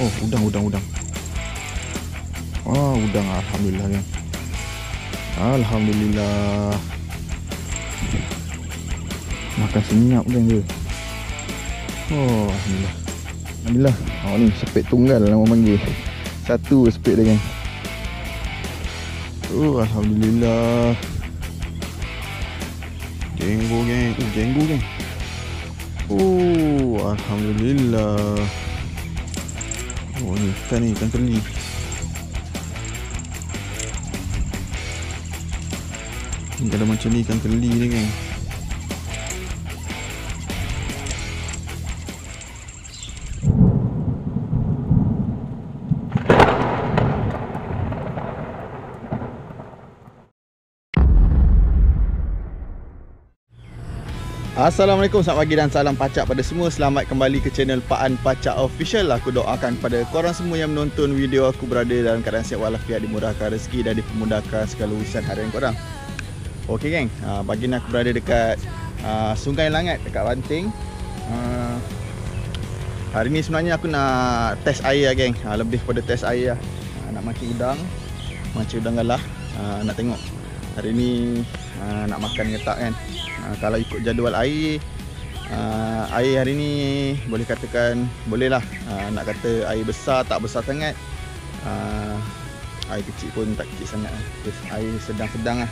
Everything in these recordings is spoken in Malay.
Oh, udang. Oh, udang. Alhamdulillah kan. Alhamdulillah. Makan senyap kan ke? Oh, alhamdulillah. Alhamdulillah. Oh, ni sepet tunggal lah orang panggil. Satu sepet dia kan. Oh, alhamdulillah. Jenggo geng. Oh, alhamdulillah. Oh, ni ikan keli. Ni kalau macam ni ikan keli ni kan. Assalamualaikum, selamat pagi dan salam pacak pada semua. Selamat kembali ke channel Paan Pacak Official. Aku doakan kepada korang semua yang menonton video aku berada dalam keadaan sihat walafiat, dimurahkan rezeki dan dipermudahkan segala urusan harian korang. Okey geng, pagi ni aku berada dekat Sungai Langat dekat Banting. Hari ni sebenarnya aku nak test air lah geng, lebih pada test air lah. Nak mancing udang galah. Nak tengok hari ni nak makan ke tak kan. Kalau ikut jadual air hari ni boleh katakan boleh lah. Nak kata air besar tak besar sangat, air kecil pun tak kecil sangat. Air sedang-sedang lah.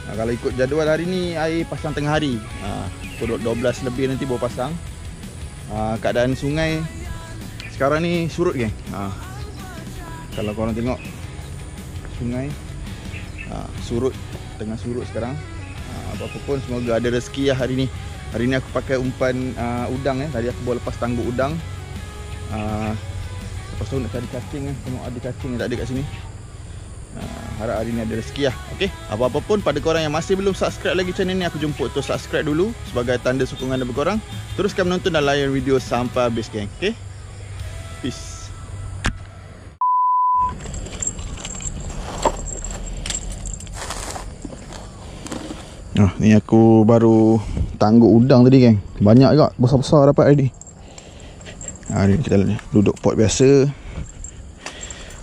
Kalau ikut jadual hari ni air pasang tengah hari, pukul 12 lebih nanti baru pasang. Keadaan sungai sekarang ni surut geng. Kalau korang tengok sungai surut, tengah surut sekarang. Apa-apa pun semoga ada rezeki lah hari ni. Hari ni aku pakai umpan udang Tadi aku bawa lepas tangguk udang. Lepas tu nak cari cacing tengok ada cacing yang tak ada kat sini. Harap hari ni ada rezeki lah. Okey, apa-apa pun pada korang yang masih belum subscribe lagi channel ni, aku jemput untuk subscribe dulu sebagai tanda sokongan daripada korang. Teruskan menonton dan layan video sampai habis geng. Okey, peace. Ni aku baru tangguk udang tadi geng. Banyak juga, besar-besar dapat hari ni. Hari ni kita duduk pot biasa.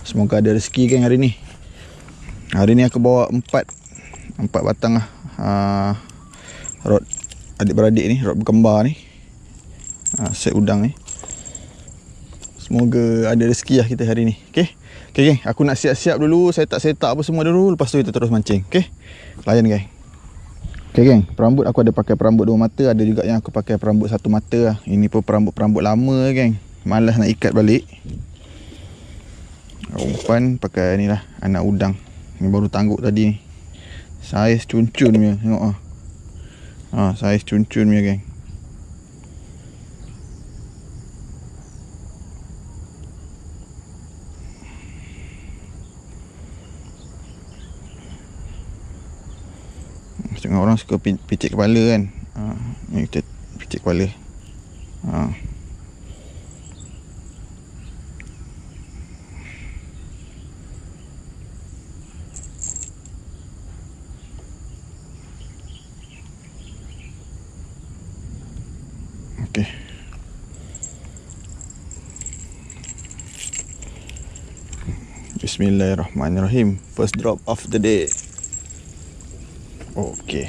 Semoga ada rezeki geng hari ni. Hari ni aku bawa 4 batang lah, rod adik-beradik ni, rod berkembar ni, set udang ni. Semoga ada rezeki lah kita hari ni. Okay geng, aku nak siap-siap dulu, set up apa semua dulu. Lepas tu kita terus mancing. Okay, layan geng. Okay geng, perambut aku ada pakai perambut 2 mata. Ada juga yang aku pakai perambut 1 mata lah. Ini pun perambut lama geng, malas nak ikat balik. Umpan pakai ni lah, anak udang. Ni baru tangguk tadi ni. Saiz cuncun punya, tengok saiz cuncun punya geng. Setengah orang suka picit kepala kan. Ni kita picit kepala. Okay. Bismillahirrahmanirrahim. First drop of the day. Okay.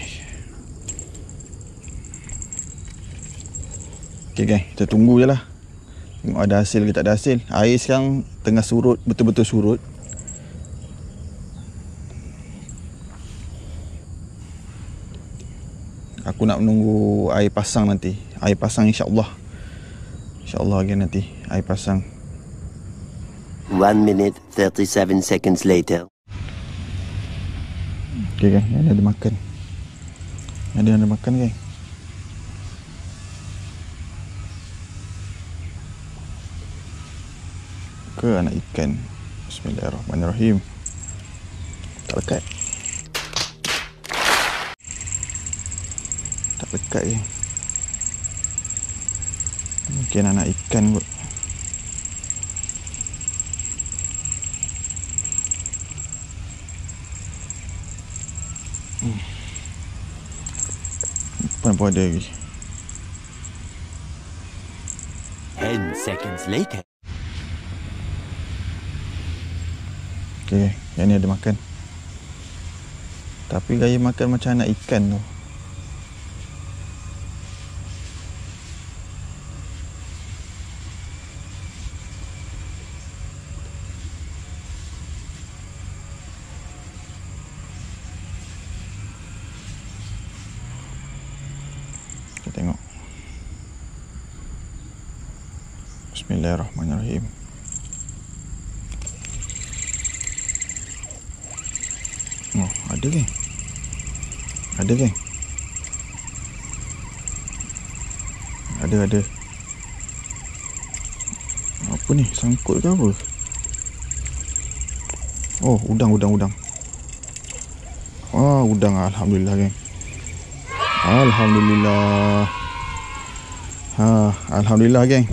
Okay guys, kita tunggu je lah. Tengok ada hasil ke tak ada hasil. Air sekarang tengah surut, betul-betul surut. Aku nak menunggu air pasang nanti. Air pasang insyaAllah. InsyaAllah lagi nanti air pasang. 1 minute 37 seconds later. Okay guys, ni ada makan. Ada makan guys. Ke anak ikan. Bismillahirrahmanirrahim. Tak lekat. Tak lekat je. Mungkin anak ikan kot. Umpan pun ada lagi. 10 seconds later. Okay, yang ni ada makan. Tapi gaya makan macam anak ikan tu. Kita tengok. Bismillahirrahmanirrahim. Oh, ada geng. Ada geng. Ada. Apa ni? Sangkut ke apa? Oh, udang. Wah, udang. Alhamdulillah geng. Alhamdulillah. Alhamdulillah geng.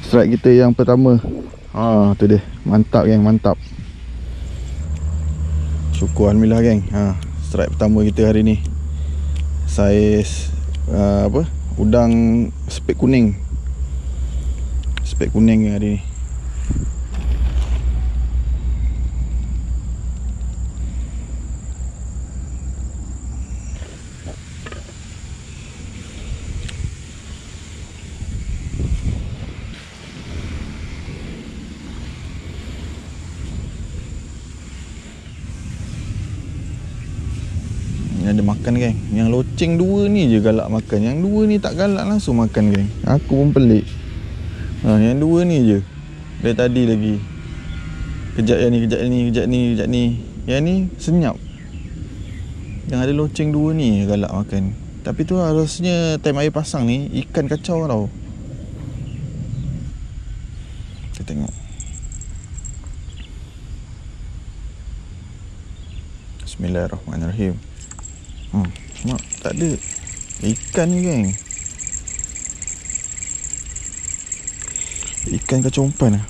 Strike kita yang pertama. Tu dia. Mantap geng, mantap. Syukur alhamdulillah geng. Strike pertama kita hari ni. Saiz udang spek kuning. Spek kuning hari ni. Ada makan geng. Yang loceng dua ni je galak makan. Yang dua ni tak galak langsung makan geng. Aku pun pelik. Yang dua ni je. Dari tadi lagi. Kejap ni. Yang ni senyap. Yang ada loceng dua ni galak makan. Tapi tu harusnya time air pasang ni ikan kacau tau. Kita tengok. Bismillahirrahmanirrahim. Mak, tak ada ikan ni geng. Ikan kacau umpan lah.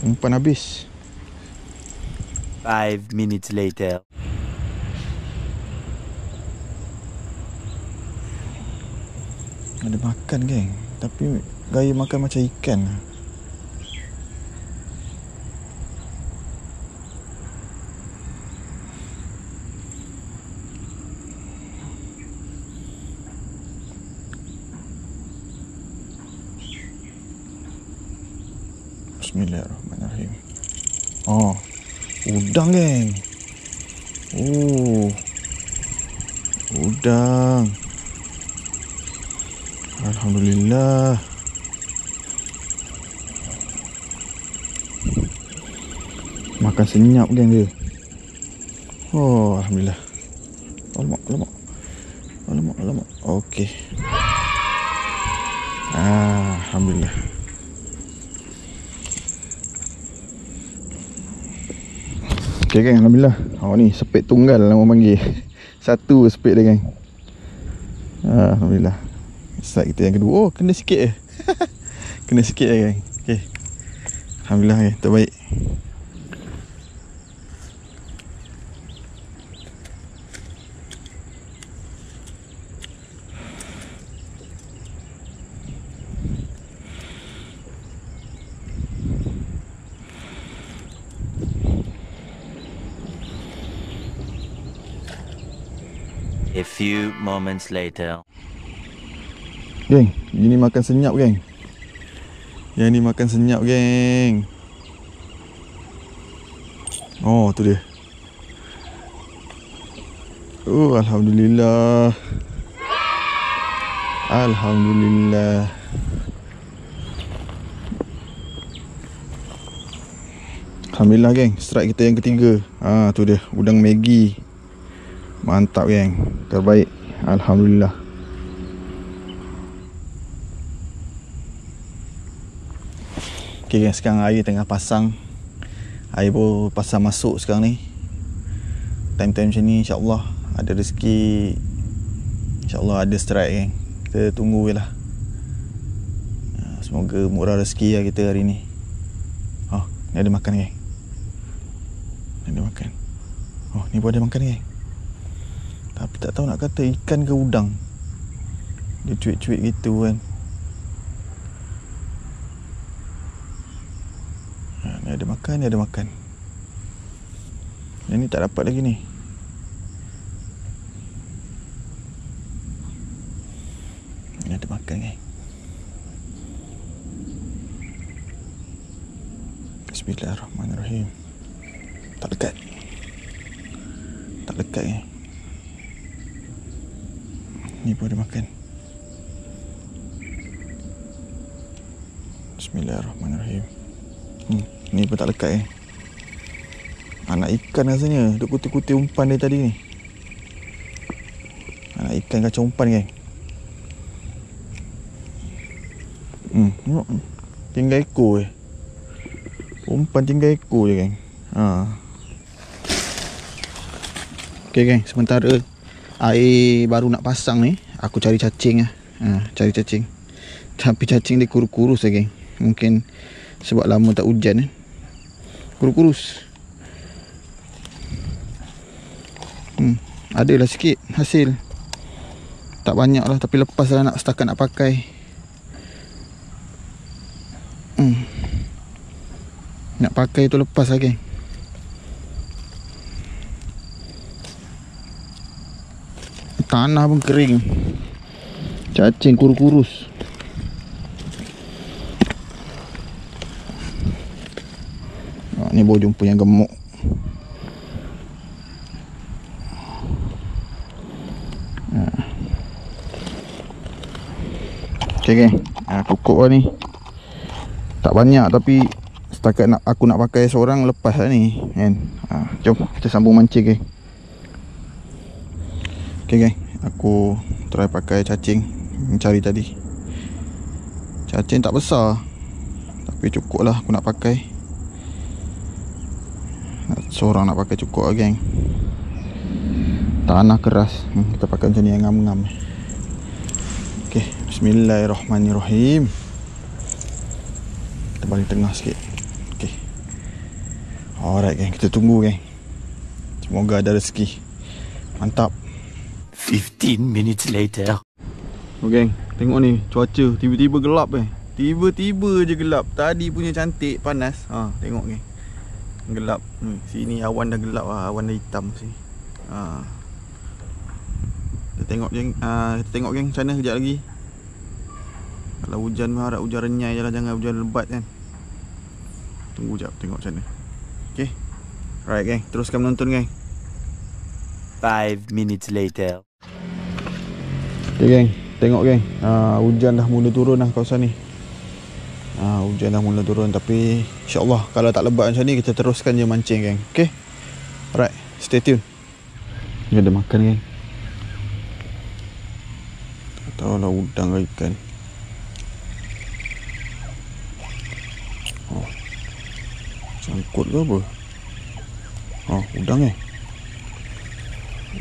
Umpan habis. 5 minutes later. Ada makan geng. Tapi gaya makan macam ikan. Bismillahirrahmanirrahim. Udang geng. Udang. Alhamdulillah. Makan senyap geng dia. Alhamdulillah. Alamak. Okey. Alhamdulillah. Okey geng, alhamdulillah. Ni sepet tunggal nama panggil. Satu spek dia geng. Alhamdulillah. Strike kita yang kedua. Kena sikit je. Kena sikit je geng. Okey. Alhamdulillah geng, terbaik. A few moments later. Geng, ini makan senyap geng. Yang ni makan senyap geng. Tu dia. Alhamdulillah. Alhamdulillah. Alhamdulillah geng, strike kita yang ketiga. Tu dia, udang Maggi. Mantap geng, terbaik. Alhamdulillah. Okay geng, sekarang air tengah pasang. Air pun pasang masuk sekarang ni. Time-time macam ni insyaAllah ada rezeki. InsyaAllah ada strike geng. Kita tunggu je lah. Semoga murah rezeki lah kita hari ni. Ni ada makan geng. Ni ada makan. Ni pun ada makan geng. Tapi tak tahu nak kata ikan ke udang. Dia cuik-cuik gitu kan. Ni ada makan, ni ada makan. Yang ni tak dapat lagi ni. Ni ada makan ni. Bismillahirrahmanirrahim. Tak dekat. Tak dekat ni. Ni pun ada makan. Bismillahirrahmanirrahim. Ni pun tak lekat Anak ikan rasanya. Duk kutip-kutip umpan dia tadi ni. Anak ikan kacau umpan kan. Tinggal ekor umpan tinggal ekor je kan. Okay kan, sementara air baru nak pasang ni, aku cari cacing cari cacing. Tapi cacing dia kurus-kurus kan. Mungkin sebab lama tak hujan kurus-kurus. Adalah sikit hasil. Tak banyak lah, tapi lepas lah setakat nak pakai. Nak pakai tu lepas lah geng. Tanah pun kering. Cacing kurus-kurus. Ni baru jumpa yang gemuk. Okay geng, cukup lah ni. Tak banyak tapi setakat aku nak pakai seorang lepas lah ni kan. Jom kita sambung mancing geng. Okay geng, aku try pakai cacing mencari tadi. Cacing tak besar, tapi cukup lah aku nak pakai. Seorang nak pakai cukup lah geng. Tanah keras. Kita pakai macam ni yang ngam-ngam. Okay, bismillahirrahmanirrahim. Kita balik tengah sikit. Okay. Alright geng, kita tunggu geng. Semoga ada rezeki. Mantap. 15 minutes later. Oh geng, tengok ni cuaca tiba-tiba gelap Tiba-tiba je gelap. Tadi punya cantik panas. Tengok geng. Gelap. Sini awan dah gelap lah. Awan dah hitam sini. Kita tengok geng. Kita tengok geng macam mana kejap lagi. Kalau hujan harap hujan renyai je lah. Jangan hujan lebat kan. Tunggu jap tengok macam mana. Okay. Alright geng, teruskan menonton geng. 5 minutes later. Okay geng, tengok geng. Hujan dah mula turun lah kawasan ni. Hujan dah mula turun. Tapi insyaAllah kalau tak lebat macam ni, kita teruskan je mancing geng. Okay. Alright, stay tune. Ni ada makan geng. Tak tahulah udang ke ikan. Sangkut ke apa? Udang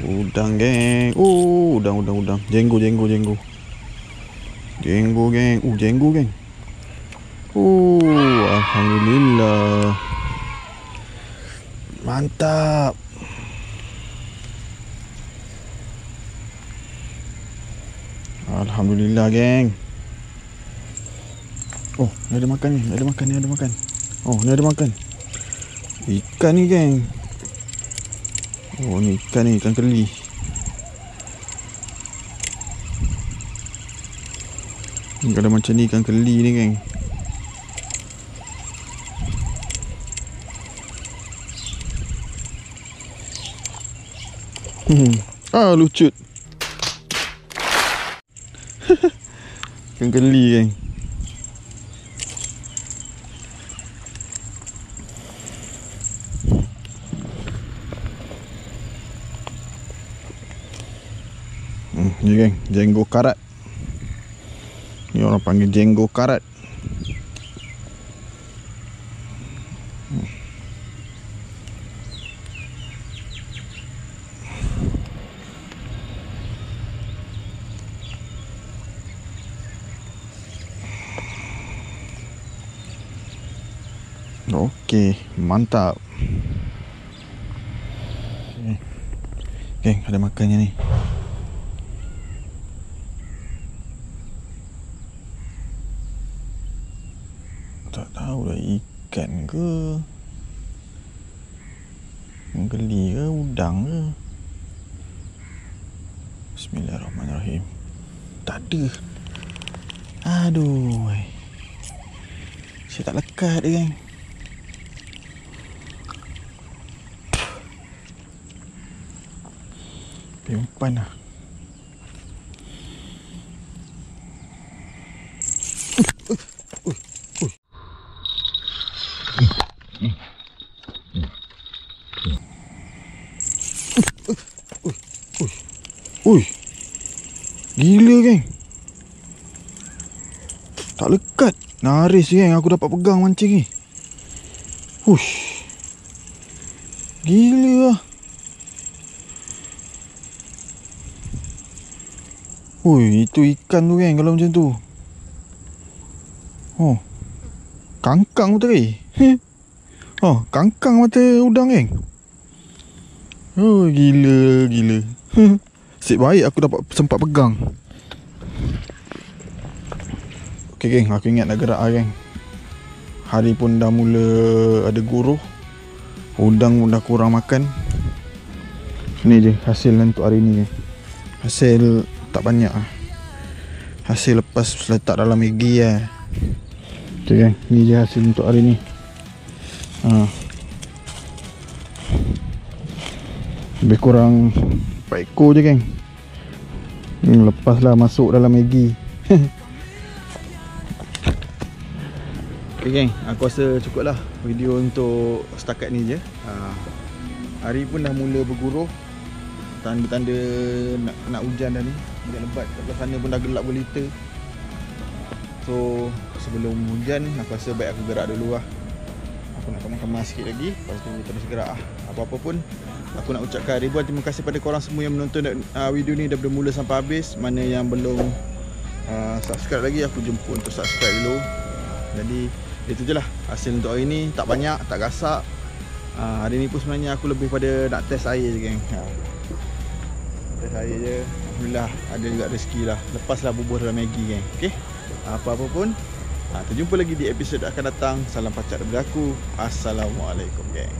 udang geng. Udang. Jenggo geng. Jenggo geng. Alhamdulillah. Mantap. Alhamdulillah geng. Ni ada makan ni. Ni ada makan. Ni ada makan. Ikan ni geng. Ni ikan ni, ikan keli. Kalau macam ni ikan keli ni geng. Lucut. Ikan keli geng. Ni geng, jenggo karat. Ni orang panggil jenggo karat. Okey, mantap. Geng, ada makannya ni. Tak tahu dah ikan ke, geli ke, udang ke. Bismillahirrahmanirrahim. Tak ada. Aduh, saya tak lekat dia, geng. Umpan lah. Gila, geng. Tak lekat. Naris, geng, aku dapat pegang mancing ni. Gila lah. Itu ikan tu, geng, kalau macam tu. Kangkang tu tadi. Kangkang mata udang, geng. Gila. Nasib baik aku dapat sempat pegang. Okay, geng, aku ingat nak gerak lah, geng. Hari pun dah mula ada guruh. Udang pun dah kurang makan. Ni je hasil untuk hari ni, geng. Hasil tak banyak lah. Hasil lepas letak dalam Maggi lah. Okay, geng, ni je hasil untuk hari ni. Lebih kurang 4 ekor je, geng. Lepas lah masuk dalam Maggi. Okay, geng, aku rasa cukup lah video untuk setakat ni je. Hari pun dah mula berguruh. Tanda-tanda nak hujan dah ni. Hujan lebat kat belah sana pun dah gelap berlita. So sebelum hujan, aku rasa baik aku gerak dulu lah. Aku nak kemas-kemas sikit lagi, lepas tu terus gerak lah. Apa-apa pun, aku nak ucapkan ribuan terima kasih pada korang semua yang menonton video ni daripada mula sampai habis. Mana yang belum subscribe lagi, aku jemput untuk subscribe dulu. Jadi itu je lah hasil untuk hari ni. Tak banyak, tak gasak. Hari ni pun sebenarnya aku lebih pada nak test air je, geng. Test air je. Alhamdulillah ada juga rezeki lah. Lepas lah bubuh dalam Maggi, geng. Okay, apa-apa pun, terjumpa lagi di episod akan datang. Salam pacat daripada aku. Assalamualaikum, geng.